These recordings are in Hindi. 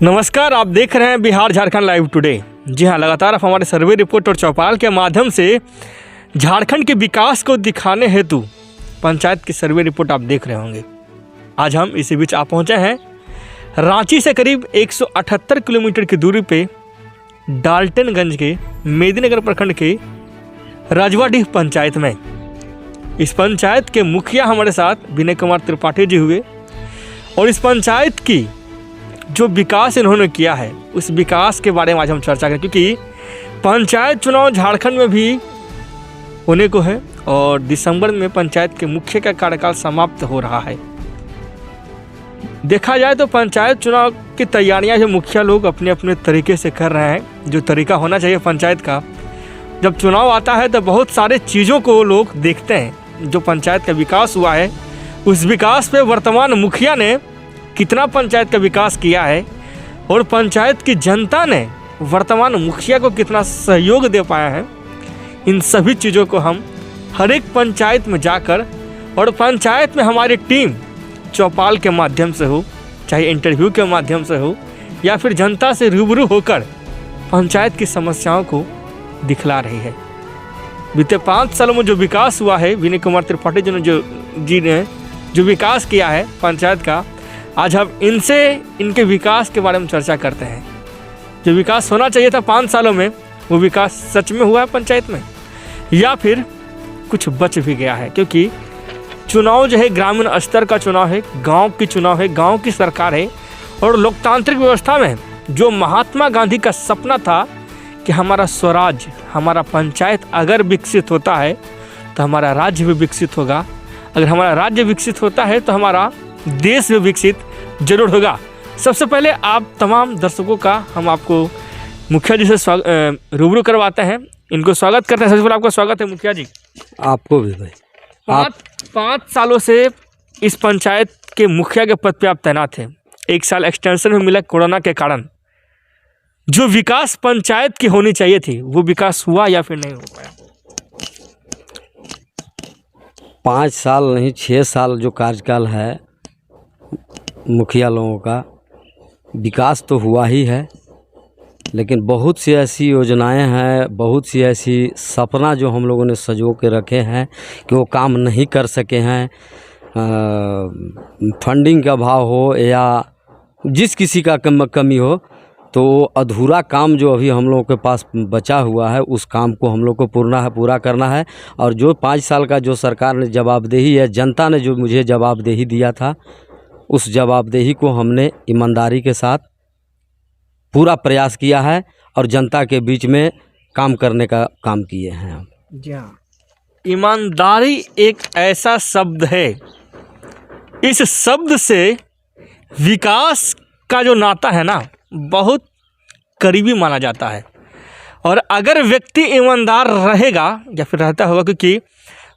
नमस्कार, आप देख रहे हैं बिहार झारखंड लाइव टुडे। जी हाँ, लगातार आप हमारे सर्वे रिपोर्ट और चौपाल के माध्यम से झारखंड के विकास को दिखाने हेतु पंचायत की सर्वे रिपोर्ट आप देख रहे होंगे। आज हम इसी बीच आप पहुँचे हैं रांची से करीब 178 किलोमीटर की दूरी पे डाल्टनगंज के मेदिनीनगर प्रखंड के रजवाडीह पंचायत में। इस पंचायत के मुखिया हमारे साथ विनय कुमार त्रिपाठी जी हुए और इस पंचायत की जो विकास इन्होंने किया है उस विकास के बारे में आज हम चर्चा करें, क्योंकि पंचायत चुनाव झारखंड में भी होने को है और दिसंबर में पंचायत के मुखिया का कार्यकाल समाप्त हो रहा है। देखा जाए तो पंचायत चुनाव की तैयारियां जो मुखिया लोग अपने अपने तरीके से कर रहे हैं, जो तरीका होना चाहिए पंचायत का। जब चुनाव आता है तो बहुत सारे चीज़ों को लोग देखते हैं। जो पंचायत का विकास हुआ है उस विकास पे वर्तमान मुखिया ने कितना पंचायत का विकास किया है और पंचायत की जनता ने वर्तमान मुखिया को कितना सहयोग दे पाया है, इन सभी चीज़ों को हम हर एक पंचायत में जाकर और पंचायत में हमारी टीम चौपाल के माध्यम से हो, चाहे इंटरव्यू के माध्यम से हो या फिर जनता से रूबरू होकर पंचायत की समस्याओं को दिखला रही है। बीते 5 सालों में जो विकास हुआ है, विनय कुमार त्रिपाठी जी ने जो विकास किया है पंचायत का, आज हम इनसे इनके विकास के बारे में चर्चा करते हैं। जो विकास होना चाहिए था 5 सालों में, वो विकास सच में हुआ है पंचायत में या फिर कुछ बच भी गया है? क्योंकि चुनाव जो है ग्रामीण स्तर का चुनाव है, गांव की चुनाव है, गांव की सरकार है और लोकतांत्रिक व्यवस्था में जो महात्मा गांधी का सपना था कि हमारा स्वराज, हमारा पंचायत अगर विकसित होता है तो हमारा राज्य भी विकसित होगा, अगर हमारा राज्य विकसित होता है तो हमारा देश भी विकसित जरूर होगा। सबसे पहले आप तमाम दर्शकों का हम आपको मुखिया जी से रूबरू करवाते हैं, इनको स्वागत करते हैं। सबसे पहले आपका स्वागत है मुखिया जी। आपको भी भाई। 5 सालों से इस पंचायत के मुखिया के पद पे आप तैनात हैं। 1 साल एक्सटेंशन में मिला कोरोना के कारण। जो विकास पंचायत की होनी चाहिए थी वो विकास हुआ या फिर नहीं हो पाया? 5 साल नहीं 6 साल जो कार्यकाल है मुखिया लोगों का, विकास तो हुआ ही है, लेकिन बहुत सी ऐसी योजनाएं हैं, बहुत सी ऐसी सपना जो हम लोगों ने सजो के रखे हैं कि वो काम नहीं कर सके हैं। फंडिंग का अभाव हो या जिस किसी का कमी हो, तो अधूरा काम जो अभी हम लोगों के पास बचा हुआ है उस काम को हम लोग को पूरा करना है। और जो 5 साल का जो सरकार ने जवाबदेही है, जनता ने जो मुझे जवाबदेही दिया था, उस जवाबदेही को हमने ईमानदारी के साथ पूरा प्रयास किया है और जनता के बीच में काम करने का काम किए हैं हम। जी हाँ, ईमानदारी एक ऐसा शब्द है, इस शब्द से विकास का जो नाता है ना बहुत करीबी माना जाता है। और अगर व्यक्ति ईमानदार रहेगा या फिर रहता होगा, क्योंकि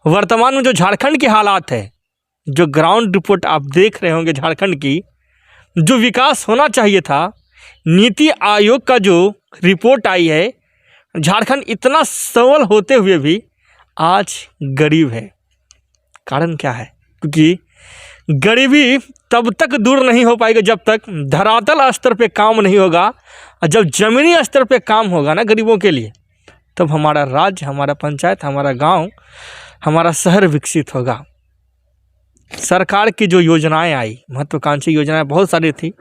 वर्तमान में जो झारखंड की हालात है, जो ग्राउंड रिपोर्ट आप देख रहे होंगे झारखंड की, जो विकास होना चाहिए था, नीति आयोग का जो रिपोर्ट आई है, झारखंड इतना सबल होते हुए भी आज गरीब है। कारण क्या है? क्योंकि गरीबी तब तक दूर नहीं हो पाएगी जब तक धरातल स्तर पे काम नहीं होगा, और जब ज़मीनी स्तर पे काम होगा ना गरीबों के लिए, तब हमारा राज्य, हमारा पंचायत, हमारा गांव, हमारा शहर विकसित होगा। सरकार की जो योजनाएं आई, महत्वाकांक्षी योजनाएं बहुत सारी थी,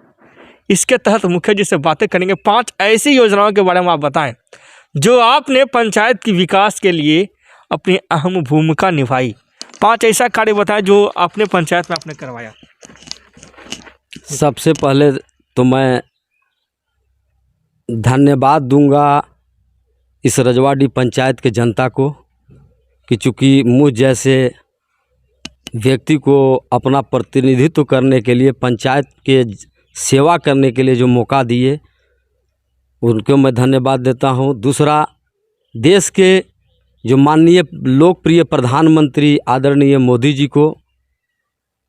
इसके तहत मुखिया जी से बातें करेंगे। 5 ऐसी योजनाओं के बारे में आप बताएं जो आपने पंचायत की विकास के लिए अपनी अहम भूमिका निभाई। 5 ऐसा कार्य बताएं जो आपने पंचायत में आपने करवाया। सबसे पहले तो मैं धन्यवाद दूंगा इस रजवाडी पंचायत के जनता को कि चूँकि मुझ जैसे व्यक्ति को अपना प्रतिनिधित्व करने के लिए, पंचायत के सेवा करने के लिए जो मौका दिए, उनको मैं धन्यवाद देता हूं। दूसरा, देश के जो माननीय लोकप्रिय प्रधानमंत्री आदरणीय मोदी जी को,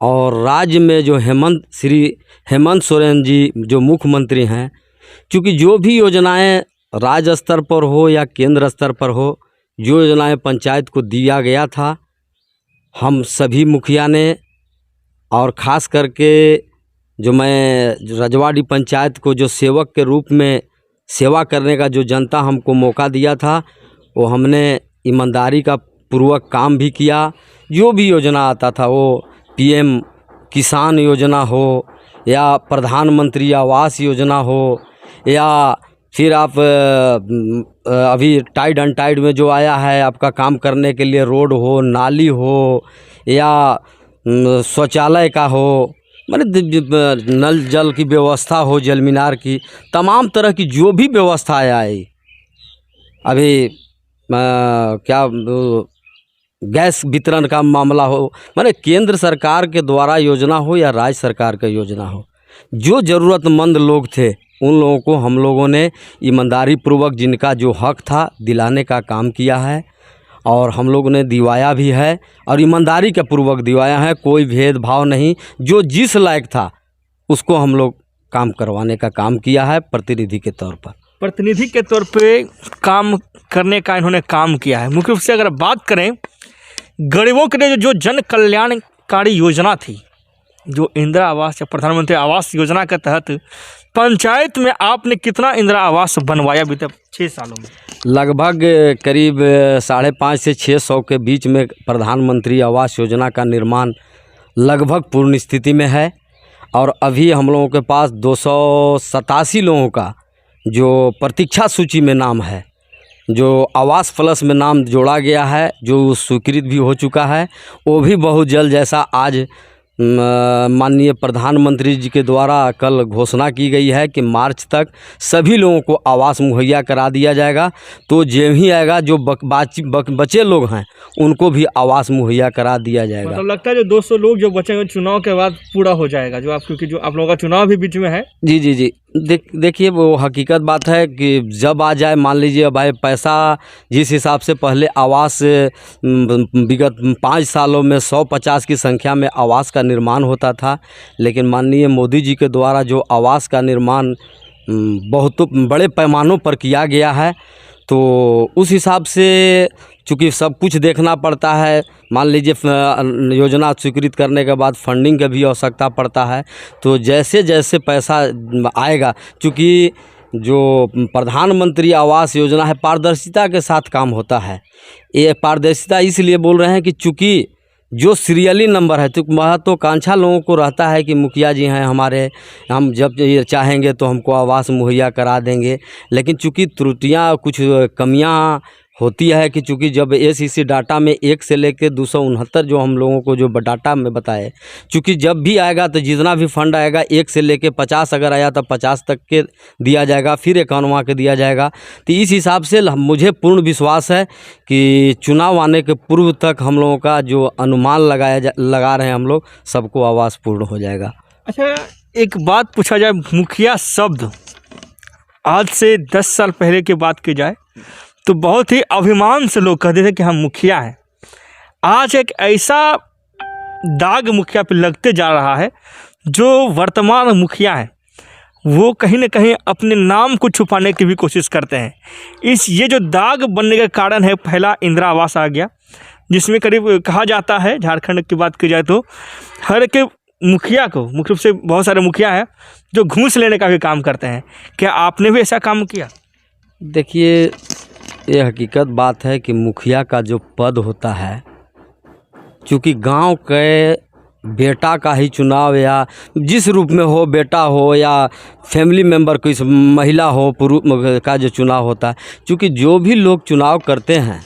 और राज्य में जो श्री हेमंत सोरेन जी जो मुख्यमंत्री हैं, क्योंकि जो भी योजनाएं राज्य स्तर पर हो या केंद्र स्तर पर हो, जो योजनाएं पंचायत को दिया गया था, हम सभी मुखिया ने और ख़ास करके जो मैं रजवाड़ी पंचायत को जो सेवक के रूप में सेवा करने का जो जनता हमको मौका दिया था, वो हमने ईमानदारी का पूर्वक काम भी किया। जो भी योजना आता था, वो पीएम किसान योजना हो या प्रधानमंत्री आवास योजना हो या फिर आप अभी टाइड अनटाइड में जो आया है आपका काम करने के लिए, रोड हो, नाली हो या शौचालय का हो, माने नल जल की व्यवस्था हो, जल मीनार की, तमाम तरह की जो भी व्यवस्थाएं आई। अभी क्या गैस वितरण का मामला हो, माने केंद्र सरकार के द्वारा योजना हो या राज्य सरकार का योजना हो, जो ज़रूरतमंद लोग थे उन लोगों को हम लोगों ने ईमानदारी पूर्वक जिनका जो हक था दिलाने का काम किया है और हम लोगों ने दिवाया भी है और ईमानदारी के पूर्वक दिवाया है। कोई भेदभाव नहीं, जो जिस लायक था उसको हम लोग काम करवाने का काम किया है प्रतिनिधि के तौर पर। प्रतिनिधि के तौर पे काम करने का इन्होंने काम किया है। मुख्य रूप से अगर बात करें गरीबों के लिए जो जन कल्याणकारी योजना थी, जो इंदिरा आवास या प्रधानमंत्री आवास योजना के तहत पंचायत में आपने कितना इंदिरा आवास बनवाया बीते 6 सालों में? लगभग करीब 550 से 600 के बीच में प्रधानमंत्री आवास योजना का निर्माण लगभग पूर्ण स्थिति में है और अभी हम लोगों के पास 287 लोगों का जो प्रतीक्षा सूची में नाम है, जो आवास प्लस में नाम जोड़ा गया है, जो स्वीकृत भी हो चुका है। वो भी बहुत जल्द, जैसा आज माननीय प्रधानमंत्री जी के द्वारा कल घोषणा की गई है कि मार्च तक सभी लोगों को आवास मुहैया करा दिया जाएगा। तो जो ही आएगा जो बचे लोग हैं उनको भी आवास मुहैया करा दिया जाएगा। मतलब लगता है जो 200 लोग जो बचेंगे चुनाव के बाद पूरा हो जाएगा, जो आप, क्योंकि जो आप लोगों का चुनाव भी बीच में है। जी जी जी, देखिए वो हकीकत बात है कि जब आ जाए, मान लीजिए भाई पैसा जिस हिसाब से पहले आवास विगत 5 सालों में 150 की संख्या में आवास का निर्माण होता था, लेकिन माननीय मोदी जी के द्वारा जो आवास का निर्माण बहुत बड़े पैमानों पर किया गया है, तो उस हिसाब से चूँकि सब कुछ देखना पड़ता है, मान लीजिए योजना स्वीकृत करने के बाद फंडिंग की भी आवश्यकता पड़ता है। तो जैसे जैसे पैसा आएगा, चूँकि जो प्रधानमंत्री आवास योजना है पारदर्शिता के साथ काम होता है। ये पारदर्शिता इसलिए बोल रहे हैं कि चूँकि जो सीरियली नंबर है, तो महत्वाकांक्षा लोगों को रहता है कि मुखिया जी हैं हमारे, हम जब ये चाहेंगे तो हमको आवास मुहैया करा देंगे। लेकिन चूँकि त्रुटियां, कुछ कमियां होती है कि चूँकि जब एसईसी डाटा में 1 से लेकर 269 जो हम लोगों को जो डाटा में बताए, चूँकि जब भी आएगा तो जितना भी फंड आएगा 1 से लेकर 50 अगर आया तो 50 तक के दिया जाएगा, फिर 51वां के दिया जाएगा। तो इस हिसाब से मुझे पूर्ण विश्वास है कि चुनाव आने के पूर्व तक हम लोगों का जो अनुमान लगा रहे हैं हम लोग, सबको आवास पूर्ण हो जाएगा। अच्छा, एक बात पूछा जाए, मुखिया शब्द आज से 10 साल पहले की बात की जाए तो बहुत ही अभिमान से लोग कहते थे कि हम मुखिया हैं। आज एक ऐसा दाग मुखिया पे लगते जा रहा है, जो वर्तमान मुखिया हैं वो कहीं ना कहीं अपने नाम को छुपाने की भी कोशिश करते हैं। ये जो दाग बनने का कारण है, पहला इंदिरा आवास आ गया, जिसमें करीब कहा जाता है, झारखंड की बात की जाए तो हर एक मुखिया को, मुख्य रूप से बहुत सारे मुखिया हैं जो घूस लेने का भी काम करते हैं। क्या आपने भी ऐसा काम किया? देखिए, ये हकीकत बात है कि मुखिया का जो पद होता है, चूँकि गांव के बेटा का ही चुनाव या जिस रूप में हो, बेटा हो या फैमिली मेंबर कोई महिला हो, पुरुष का जो चुनाव होता है, चूँकि जो भी लोग चुनाव करते हैं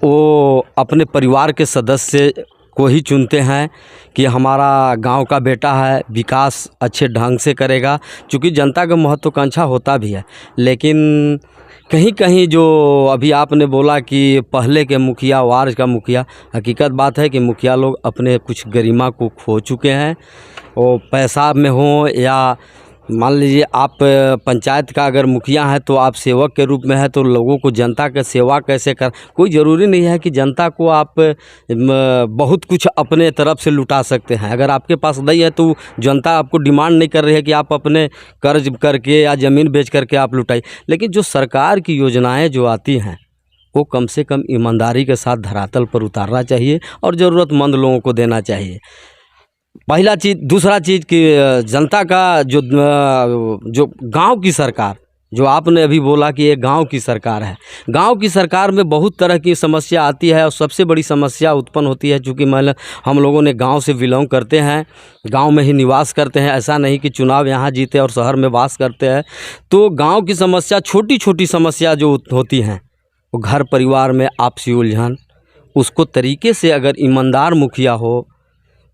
वो अपने परिवार के सदस्य को ही चुनते हैं कि हमारा गांव का बेटा है, विकास अच्छे ढंग से करेगा। चूँकि जनता का महत्वाकांक्षा होता भी है, लेकिन कहीं कहीं जो अभी आपने बोला कि पहले के मुखिया, वार्ड का मुखिया, हकीकत बात है कि मुखिया लोग अपने कुछ गरिमा को खो चुके हैं। वो पैसा में हो या मान लीजिए आप पंचायत का अगर मुखिया है तो आप सेवक के रूप में है, तो लोगों को जनता का सेवा कैसे कर, कोई ज़रूरी नहीं है कि जनता को आप बहुत कुछ अपने तरफ से लुटा सकते हैं। अगर आपके पास नहीं है तो जनता आपको डिमांड नहीं कर रही है कि आप अपने कर्ज करके या ज़मीन बेच करके आप लुटाइए। लेकिन जो सरकार की योजनाएं जो आती हैं वो कम से कम ईमानदारी के साथ धरातल पर उतारना चाहिए और ज़रूरतमंद लोगों को देना चाहिए। पहला चीज़। दूसरा चीज़ कि जनता का जो गांव की सरकार, जो आपने अभी बोला कि ये गांव की सरकार है, गांव की सरकार में बहुत तरह की समस्या आती है और सबसे बड़ी समस्या उत्पन्न होती है चूँकि हम लोगों ने गांव से बिलोंग करते हैं, गांव में ही निवास करते हैं। ऐसा नहीं कि चुनाव यहाँ जीते और शहर में वास करते हैं। तो गांव की समस्या, छोटी छोटी समस्या जो होती हैं, वो घर परिवार में आपसी उलझन, उसको तरीके से अगर ईमानदार मुखिया हो,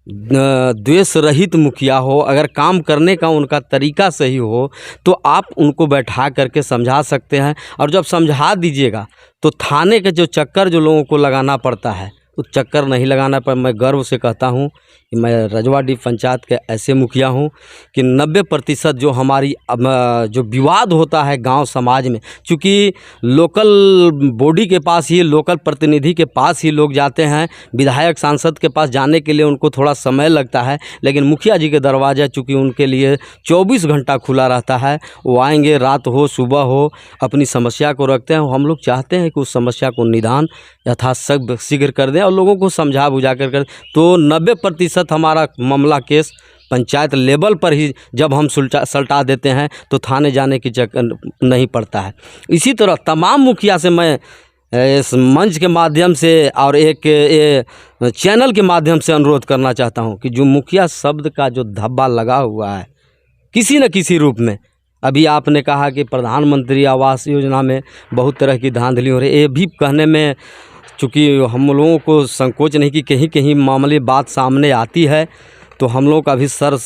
द्वेष रहित मुखिया हो, अगर काम करने का उनका तरीका सही हो, तो आप उनको बैठा करके समझा सकते हैं। और जब समझा दीजिएगा तो थाने के जो चक्कर जो लोगों को लगाना पड़ता है, उस चक्कर नहीं लगाना पर मैं गर्व से कहता हूँ कि मैं रजवाड़ी पंचायत के ऐसे मुखिया हूँ कि 90% जो हमारी जो विवाद होता है गांव समाज में, चूँकि लोकल बॉडी के पास ही, लोकल प्रतिनिधि के पास ही लोग जाते हैं, विधायक सांसद के पास जाने के लिए उनको थोड़ा समय लगता है, लेकिन मुखिया जी के दरवाज़ा चूँकि उनके लिए 24 घंटा खुला रहता है। वो आएंगे, रात हो सुबह हो, अपनी समस्या को रखते हैं। हम लोग चाहते हैं कि उस समस्या को निदान यथाशीघ्र कर दें और लोगों को समझा बुझा कर तो 90% हमारा मामला केस पंचायत लेवल पर ही जब हम सलटा देते हैं तो थाने जाने की चक्कर नहीं पड़ता है। इसी तरह तमाम मुखिया से मैं इस मंच के माध्यम से और एक चैनल के माध्यम से अनुरोध करना चाहता हूं कि जो मुखिया शब्द का जो धब्बा लगा हुआ है किसी न किसी रूप में, अभी आपने कहा कि प्रधानमंत्री आवास योजना में बहुत तरह की धांधली हो रही है, ये भी कहने में चूँकि हम लोगों को संकोच नहीं कि कहीं कहीं मामले बात सामने आती है तो हम लोग का भी सर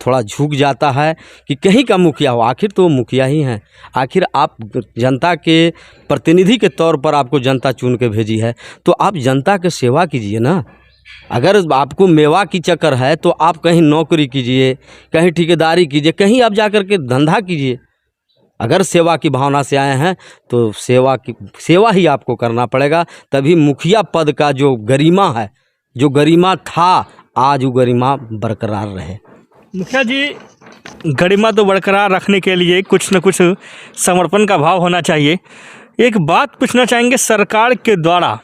थोड़ा झुक जाता है कि कहीं का मुखिया हो, आखिर तो मुखिया ही हैं। आखिर आप जनता के प्रतिनिधि के तौर पर आपको जनता चुन के भेजी है तो आप जनता की सेवा कीजिए ना। अगर आपको मेवा की चक्कर है तो आप कहीं नौकरी कीजिए, कहीं ठेकेदारी कीजिए, कहीं आप जा कर के धंधा कीजिए। अगर सेवा की भावना से आए हैं तो सेवा ही आपको करना पड़ेगा, तभी मुखिया पद का जो गरिमा है, जो गरिमा था, आज वो गरिमा बरकरार रहे। मुखिया जी, गरिमा तो बरकरार रखने के लिए कुछ न कुछ समर्पण का भाव होना चाहिए। एक बात पूछना चाहेंगे, सरकार के द्वारा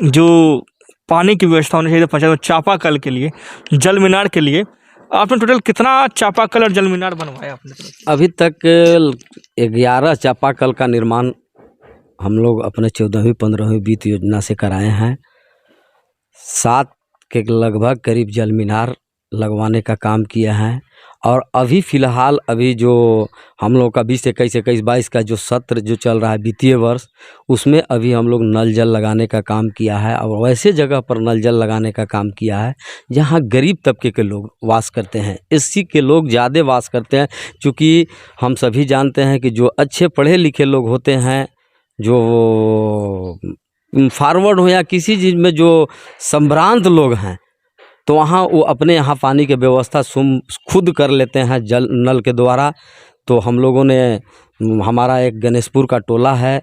जो पानी की व्यवस्था होनी चाहिए पंचायत में, चापाकल के लिए, जल मीनार के लिए, आपने टोटल कितना चापाकल और जल मीनार बनवाया आपने? अभी तक 11 चापाकल का निर्माण हम लोग अपने 14वीं 15वीं वित्त योजना से कराए हैं। 7 के लगभग करीब जल मीनार लगवाने का काम किया है। और अभी फ़िलहाल अभी जो हम लोग का 2021-22 का जो सत्र जो चल रहा है वित्तीय वर्ष, उसमें अभी हम लोग नल जल लगाने का काम किया है। और वैसे जगह पर नल जल लगाने का काम किया है जहां गरीब तबके के लोग वास करते हैं, एससी के लोग ज़्यादा वास करते हैं। चूँकि हम सभी जानते हैं कि जो अच्छे पढ़े लिखे लोग होते हैं, जो फॉरवर्ड हो या किसी चीज़ में जो संभ्रांत लोग हैं, तो वहाँ वो अपने यहाँ पानी की व्यवस्था खुद कर लेते हैं जल नल के द्वारा। तो हम लोगों ने, हमारा एक गणेशपुर का टोला है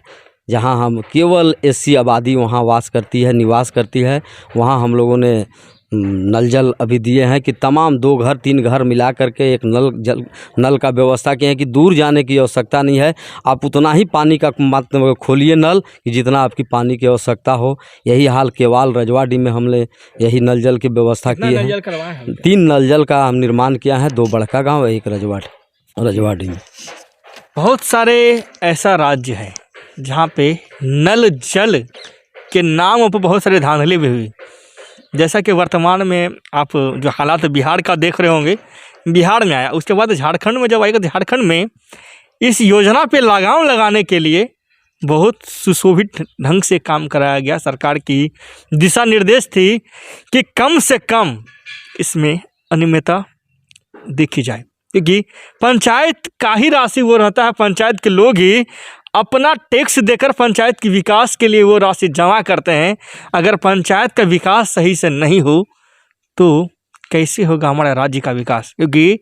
जहाँ हम केवल एससी आबादी वहाँ वास करती है, निवास करती है, वहाँ हम लोगों ने नल जल अभी दिए हैं कि तमाम 2 घर 3 घर मिला करके एक नल का व्यवस्था किए हैं कि दूर जाने की आवश्यकता नहीं है। आप उतना ही पानी का मात्रा खोलिए नल कि जितना आपकी पानी की आवश्यकता हो। यही हाल केवाल रजवाड़ी में हमने यही नल जल की व्यवस्था की है। 3 नल जल का हम निर्माण किया है, 2 बड़का गाँव, एक रजवाड़ी में। बहुत सारे ऐसा राज्य है जहाँ पे नल जल के नाम पर बहुत सारे धांधली भी हुई। जैसा कि वर्तमान में आप जो हालात बिहार का देख रहे होंगे, बिहार में आया, उसके बाद झारखंड में जब आएगा, झारखंड में इस योजना पे लगाम लगाने के लिए बहुत सुशोभित ढंग से काम कराया गया। सरकार की दिशा निर्देश थी कि कम से कम इसमें अनियमितता देखी जाए, क्योंकि पंचायत का ही राशि वो रहता है, पंचायत के लोग ही अपना टैक्स देकर पंचायत के विकास के लिए वो राशि जमा करते हैं। अगर पंचायत का विकास सही से नहीं हो तो कैसे होगा हमारा राज्य का विकास? क्योंकि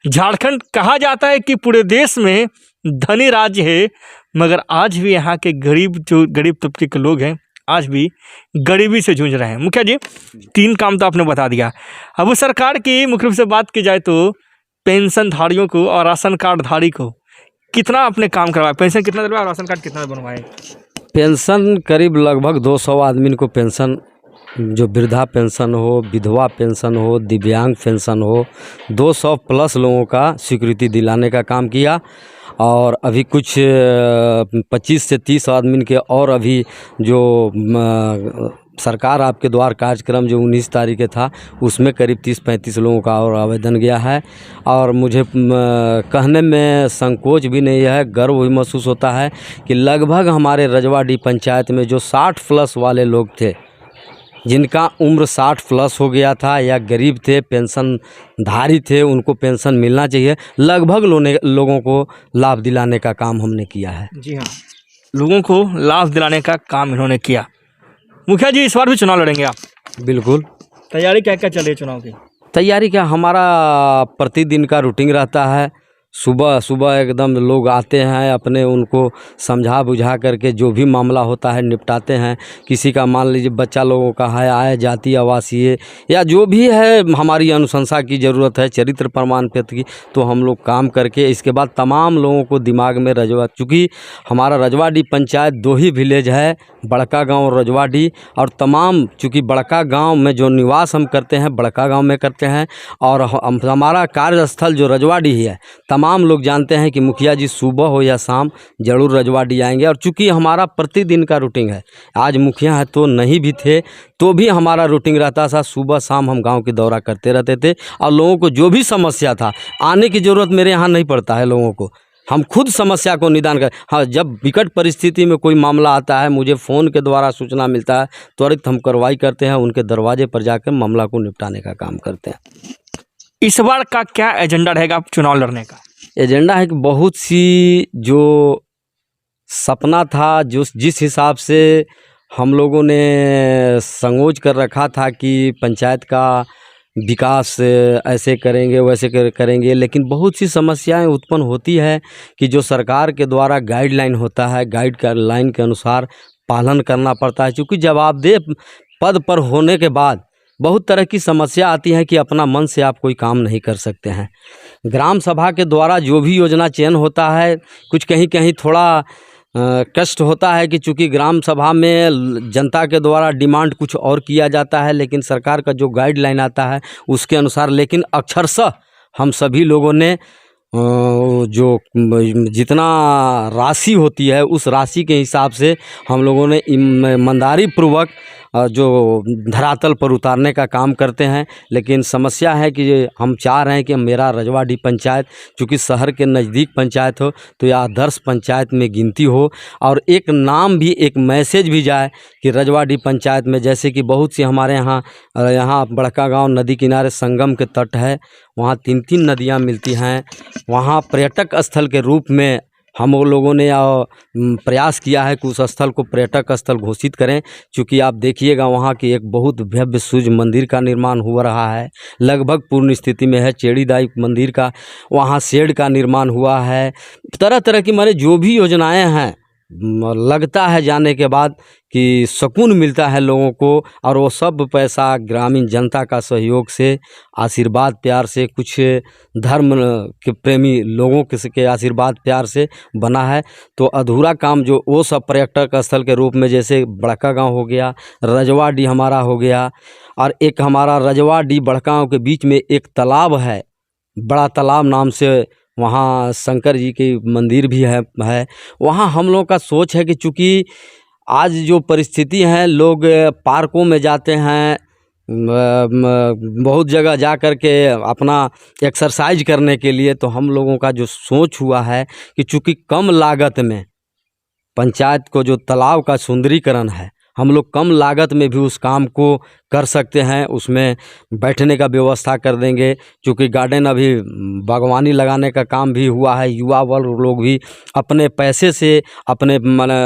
झारखंड कहा जाता है कि पूरे देश में धनी राज्य है, मगर आज भी यहाँ के गरीब तबके के लोग हैं, आज भी गरीबी से जूझ रहे हैं। मुखिया जी, 3 काम तो आपने बता दिया। अब उस सरकार की मुख्य रूप से बात की जाए तो पेंशन धारियों को और राशन कार्ड धारी को कितना आपने काम करवाया? पेंशन कितना दिलवाया और राशन कार्ड कितना बनवाए? पेंशन करीब लगभग 200 आदमी को पेंशन जो वृद्धा पेंशन हो, विधवा पेंशन हो, दिव्यांग पेंशन हो, 200 प्लस लोगों का स्वीकृति दिलाने का काम किया। और अभी कुछ 25 से 30 आदमी के और अभी जो सरकार आपके द्वार कार्यक्रम जो 19 तारीख के था, उसमें करीब 30-35 लोगों का और आवेदन गया है। और मुझे कहने में संकोच भी नहीं है, गर्व भी महसूस होता है कि लगभग हमारे रजवाड़ी पंचायत में जो 60 प्लस वाले लोग थे, जिनका उम्र 60 प्लस हो गया था या गरीब थे, पेंशनधारी थे, उनको पेंशन मिलना चाहिए, लगभग लोगों को लाभ दिलाने का काम हमने किया है। जी हाँ, लोगों को लाभ दिलाने का काम इन्होंने किया। मुखिया जी, इस बार भी चुनाव लड़ेंगे आप? बिल्कुल। तैयारी क्या क्या चल रही है चुनाव की? तैयारी क्या, हमारा प्रतिदिन का रूटीन रहता है। सुबह सुबह एकदम लोग आते हैं, अपने उनको समझा बुझा करके जो भी मामला होता है निपटाते हैं। किसी का मान लीजिए बच्चा लोगों का है, आय जाति आवासीय या जो भी है, हमारी अनुशंसा की ज़रूरत है, चरित्र प्रमाण पत्र की, तो हम लोग काम करके इसके बाद तमाम लोगों को दिमाग में रजवा, चूँकि हमारा रजवाड़ी पंचायत 2 ही विलेज है, बड़का गांव और रजवाड़ी। और तमाम, चूँकि बड़का गांव में जो निवास हम करते हैं, बड़का गांव में करते हैं, और हमारा कार्यस्थल जो रजवाड़ी ही है, तमाम लोग जानते हैं कि मुखिया जी सुबह हो या शाम जरूर रजवाड़ी आएंगे। और चूँकि हमारा प्रतिदिन का रूटीन है, आज मुखिया है तो नहीं भी थे तो भी हमारा रूटीन रहता था, सुबह शाम हम गांव की दौरा करते रहते थे। और लोगों को जो भी समस्या था, आने की ज़रूरत मेरे यहाँ नहीं पड़ता है, लोगों को हम खुद समस्या को निदान कर, हाँ, जब विकट परिस्थिति में कोई मामला आता है, मुझे फ़ोन के द्वारा सूचना मिलता है, त्वरित हम कार्रवाई करते हैं, उनके दरवाजे पर जाकर मामला को निपटाने का काम करते हैं। इस बार का क्या एजेंडा रहेगा चुनाव लड़ने का? एजेंडा है कि बहुत सी जो सपना था, जो जिस हिसाब से हम लोगों ने संगोच कर रखा था कि पंचायत का विकास ऐसे करेंगे वैसे करेंगे, लेकिन बहुत सी समस्याएं उत्पन्न होती है कि जो सरकार के द्वारा गाइडलाइन होता है, गाइडलाइन के अनुसार पालन करना पड़ता है। क्योंकि जवाबदेह पद पर होने के बाद बहुत तरह की समस्या आती है कि अपना मन से आप कोई काम नहीं कर सकते हैं। ग्राम सभा के द्वारा जो भी योजना चयन होता है, कुछ कहीं कहीं थोड़ा कष्ट होता है कि चूँकि ग्राम सभा में जनता के द्वारा डिमांड कुछ और किया जाता है, लेकिन सरकार का जो गाइडलाइन आता है उसके अनुसार, लेकिन अक्षरशः हम सभी लोगों ने जो जितना राशि होती है उस राशि के हिसाब से हम लोगों ने ईमानदारी पूर्वक जो धरातल पर उतारने का काम करते हैं। लेकिन समस्या है कि हम चाह रहे हैं कि मेरा रजवाड़ी पंचायत चूँकि शहर के नज़दीक पंचायत हो तो यह आदर्श पंचायत में गिनती हो, और एक नाम भी, एक मैसेज भी जाए कि रजवाड़ी पंचायत में, जैसे कि बहुत सी हमारे यहाँ बड़का गांव नदी किनारे संगम के तट है, वहाँ 3-3 नदियाँ मिलती हैं। वहाँ पर्यटक स्थल के रूप में हम लोगों ने प्रयास किया है कि उस स्थल को पर्यटक स्थल घोषित करें। क्योंकि आप देखिएगा वहाँ की एक बहुत भव्य सूर्य मंदिर का निर्माण हो रहा है, लगभग पूर्ण स्थिति में है। चेड़ीदाई मंदिर का वहाँ शेड का निर्माण हुआ है। तरह तरह की माने जो भी योजनाएं हैं, लगता है जाने के बाद कि सुकून मिलता है लोगों को। और वो सब पैसा ग्रामीण जनता का सहयोग से, आशीर्वाद प्यार से, कुछ धर्म के प्रेमी लोगों के आशीर्वाद प्यार से बना है। तो अधूरा काम जो वो सब पर्यटक स्थल के रूप में, जैसे बड़का गांव हो गया, रजवाड़ी हमारा हो गया, और एक हमारा रजवाड़ी बड़का गांव के बीच में एक तालाब है, बड़ा तालाब नाम से, वहाँ शंकर जी की मंदिर भी है। वहाँ हम लोगों का सोच है कि चूँकि आज जो परिस्थिति है, लोग पार्कों में जाते हैं, बहुत जगह जा कर के अपना एक्सरसाइज करने के लिए, तो हम लोगों का जो सोच हुआ है कि चूँकि कम लागत में पंचायत को जो तालाब का सुंदरीकरण है, हम लोग कम लागत में भी उस काम को कर सकते हैं। उसमें बैठने का व्यवस्था कर देंगे, क्योंकि गार्डन अभी बागवानी लगाने का काम भी हुआ है। युवा वर्ग लोग भी अपने पैसे से अपने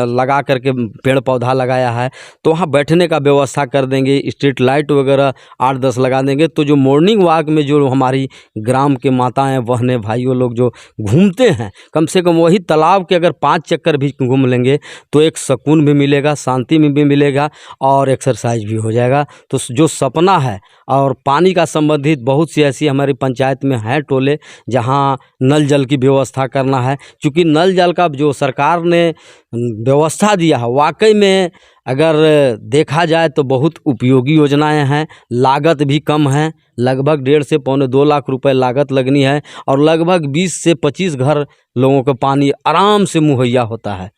लगा करके पेड़ पौधा लगाया है, तो वहाँ बैठने का व्यवस्था कर देंगे। स्ट्रीट लाइट वगैरह 8-10 लगा देंगे। तो जो मॉर्निंग वॉक में जो हमारी ग्राम के माताएं बहनें भाइयों लोग जो घूमते हैं, कम से कम वही तालाब के अगर 5 चक्कर भी घूम लेंगे तो एक सुकून भी मिलेगा, शांति में भी मिलेगा और एक्सरसाइज भी हो जाएगा। तो जो सपना है, और पानी का संबंधित बहुत सी ऐसी हमारी पंचायत में हैं टोले जहाँ नल जल की व्यवस्था करना है। क्योंकि नल जल का जो सरकार ने व्यवस्था दिया है, वाकई में अगर देखा जाए तो बहुत उपयोगी योजनाएं हैं, लागत भी कम है। लगभग 1.5 से पौने 2 लाख रुपए लागत लगनी है, और लगभग 20 से 25 घर लोगों को पानी आराम से मुहैया होता है।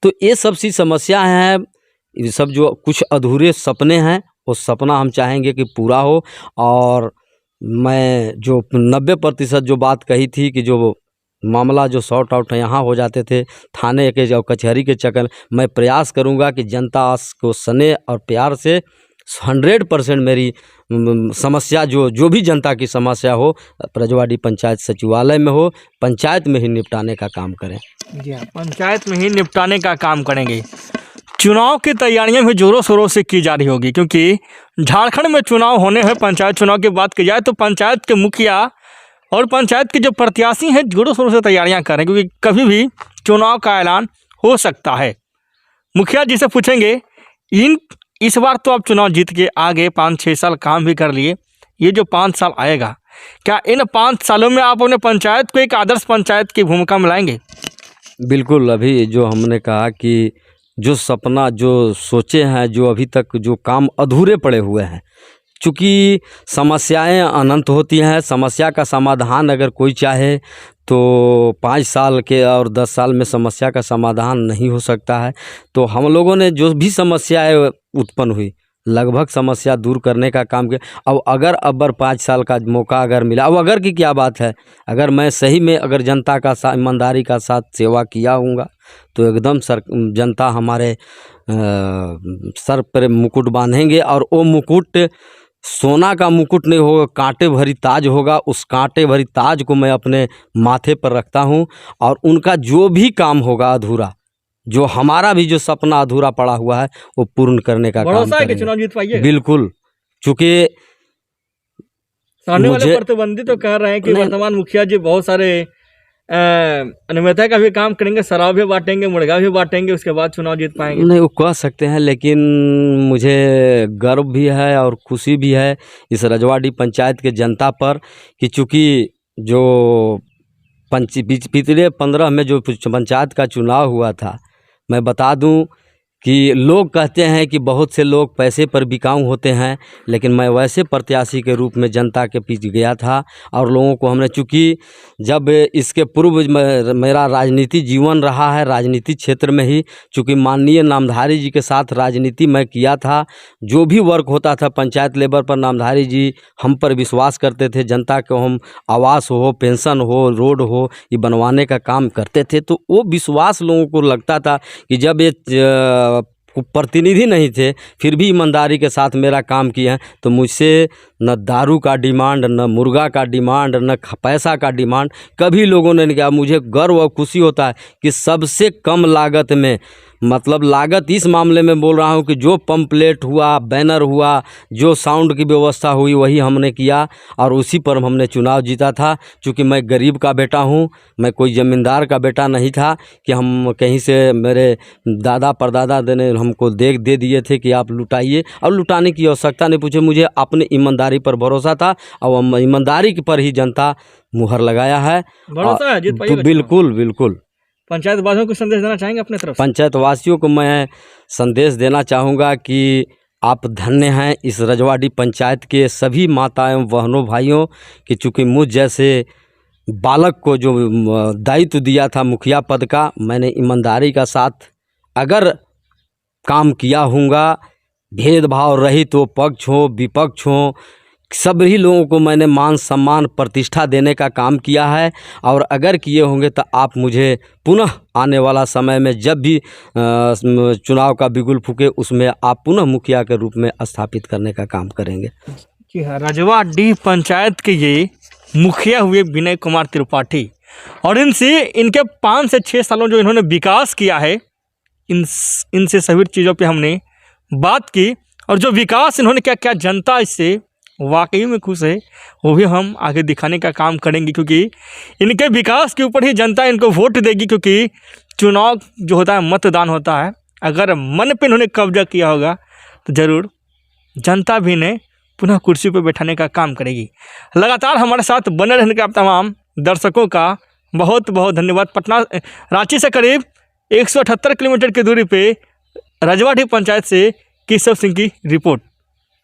तो ये सब सी समस्याएं हैं, ये सब जो कुछ अधूरे सपने हैं, वो सपना हम चाहेंगे कि पूरा हो। और मैं जो 90% जो बात कही थी कि जो मामला जो सॉर्ट आउट यहाँ हो जाते थे थाने के जो कचहरी के चक्कर, मैं प्रयास करूँगा कि जनता को स्नेह और प्यार से 100% मेरी समस्या जो भी जनता की समस्या हो, रजवाड़ी पंचायत सचिवालय में हो, पंचायत में ही निपटाने का काम करें। जी हाँ, पंचायत में ही निपटाने का काम करेंगे। चुनाव की तैयारियां भी जोरों शोरों से की जा रही होगी, क्योंकि झारखंड में चुनाव होने हैं। पंचायत चुनाव की बात की जाए तो पंचायत के मुखिया और पंचायत के जो प्रत्याशी हैं जोरों शोरों से तैयारियां कर रहे हैं, क्योंकि कभी भी चुनाव का ऐलान हो सकता है। मुखिया जी से पूछेंगे, इस बार तो आप चुनाव जीत के आगे 5-6 साल काम भी कर लिए, ये जो 5 साल आएगा, क्या इन 5 सालों में आप अपने पंचायत को एक आदर्श पंचायत की भूमिका में लाएंगे? बिल्कुल, अभी जो हमने कहा कि जो सपना जो सोचे हैं, जो अभी तक जो काम अधूरे पड़े हुए हैं, चूँकि समस्याएं अनंत होती हैं। समस्या का समाधान अगर कोई चाहे तो 5 साल के और 10 साल में समस्या का समाधान नहीं हो सकता है। तो हम लोगों ने जो भी समस्याएं उत्पन्न हुई, लगभग समस्या दूर करने का काम किया। अब अगर 5 साल का मौका अगर मिला, अब अगर की क्या बात है, अगर मैं सही में अगर जनता का ईमानदारी का साथ सेवा किया हूँगा तो एकदम जनता हमारे सर पर मुकुट बांधेंगे। और वो मुकुट सोना का मुकुट नहीं होगा, कांटे भरी ताज होगा। उस कांटे भरी ताज को मैं अपने माथे पर रखता हूँ, और उनका जो भी काम होगा अधूरा, जो हमारा भी जो सपना अधूरा पड़ा हुआ है, वो पूर्ण करने का काम भरोसा है कि करेंगे। चुनाव जीत पाइए? बिल्कुल, चूँकि सामने वाले प्रतिद्वंदी तो कह रहे हैं कि वर्तमान मुखिया जी बहुत सारे अनियमितता का भी काम करेंगे, शराब भी बांटेंगे, मुर्गा भी बांटेंगे, उसके बाद चुनाव जीत पाएंगे। नहीं, वो कह सकते हैं, लेकिन मुझे गर्व भी है और खुशी भी है इस रजवाड़ी पंचायत के जनता पर कि चूँकि जो पिछले 15 में जो पंचायत का चुनाव हुआ था, मैं बता दूं कि लोग कहते हैं कि बहुत से लोग पैसे पर बिकाऊ होते हैं, लेकिन मैं वैसे प्रत्याशी के रूप में जनता के बीच गया था। और लोगों को हमने, चूँकि जब इसके पूर्व मेरा राजनीति जीवन रहा है, राजनीति क्षेत्र में ही, चूँकि माननीय नामधारी जी के साथ राजनीति मैं किया था। जो भी वर्क होता था पंचायत लेवल पर, नामधारी जी हम पर विश्वास करते थे। जनता को हम आवास हो, पेंशन हो, रोड हो, ये बनवाने का काम करते थे। तो वो विश्वास लोगों को लगता था कि जब ये प्रतिनिधि नहीं थे फिर भी ईमानदारी के साथ मेरा काम किए हैं, तो मुझसे न दारू का डिमांड, न मुर्गा का डिमांड, न पैसा का डिमांड कभी लोगों ने नहीं किया। मुझे गर्व और खुशी होता है कि सबसे कम लागत में, मतलब लागत इस मामले में बोल रहा हूँ कि जो पंपलेट हुआ, बैनर हुआ, जो साउंड की व्यवस्था हुई, वही हमने किया और उसी पर हमने चुनाव जीता था। क्योंकि मैं गरीब का बेटा हूँ, मैं कोई ज़मींदार का बेटा नहीं था कि हम कहीं से मेरे दादा परदादा ने हमको दे दिए थे कि आप लुटाइए, और लुटाने की आवश्यकता नहीं पूछे। मुझे अपने ईमानदारी पर भरोसा था और ईमानदारी पर ही जनता मुहर लगाया है। भरोसा है, जीत पाइएगा। बिल्कुल बिल्कुल। पंचायत वासियों को संदेश देना चाहेंगे अपने तरफ से? पंचायत वासियों को मैं संदेश देना चाहूँगा कि आप धन्य हैं इस रजवाड़ी पंचायत के सभी माताओं बहनों भाइयों कि चूँकि मुझ जैसे बालक को जो दायित्व दिया था मुखिया पद का, मैंने ईमानदारी का साथ अगर काम किया हूँगा, भेदभाव रहित हो, पक्ष हो विपक्ष हो, सभी लोगों को मैंने मान सम्मान प्रतिष्ठा देने का काम किया है। और अगर किए होंगे तो आप मुझे पुनः आने वाला समय में जब भी चुनाव का बिगुल फूके, उसमें आप पुनः मुखिया के रूप में स्थापित करने का काम करेंगे। जी हाँ, रजवाड़ी पंचायत के ये मुखिया हुए विनय कुमार त्रिपाठी, और इनके 5 से 6 सालों जो इन्होंने विकास किया है, इनसे सभी चीज़ों पे हमने बात की। और जो विकास इन्होंने क्या क्या जनता इससे वाकई में खुश है, वो भी हम आगे दिखाने का काम करेंगे, क्योंकि इनके विकास के ऊपर ही जनता इनको वोट देगी। क्योंकि चुनाव जो होता है मतदान होता है, अगर मन पे इन्होंने कब्जा किया होगा तो ज़रूर जनता भी इन्हें पुनः कुर्सी पर बैठाने का काम करेगी। लगातार हमारे साथ बने रहने के आप तमाम दर्शकों का बहुत बहुत धन्यवाद। पटना रांची से करीब 178 किलोमीटर की दूरी पे रजवाड़ी पंचायत से केशव सिंह की रिपोर्ट।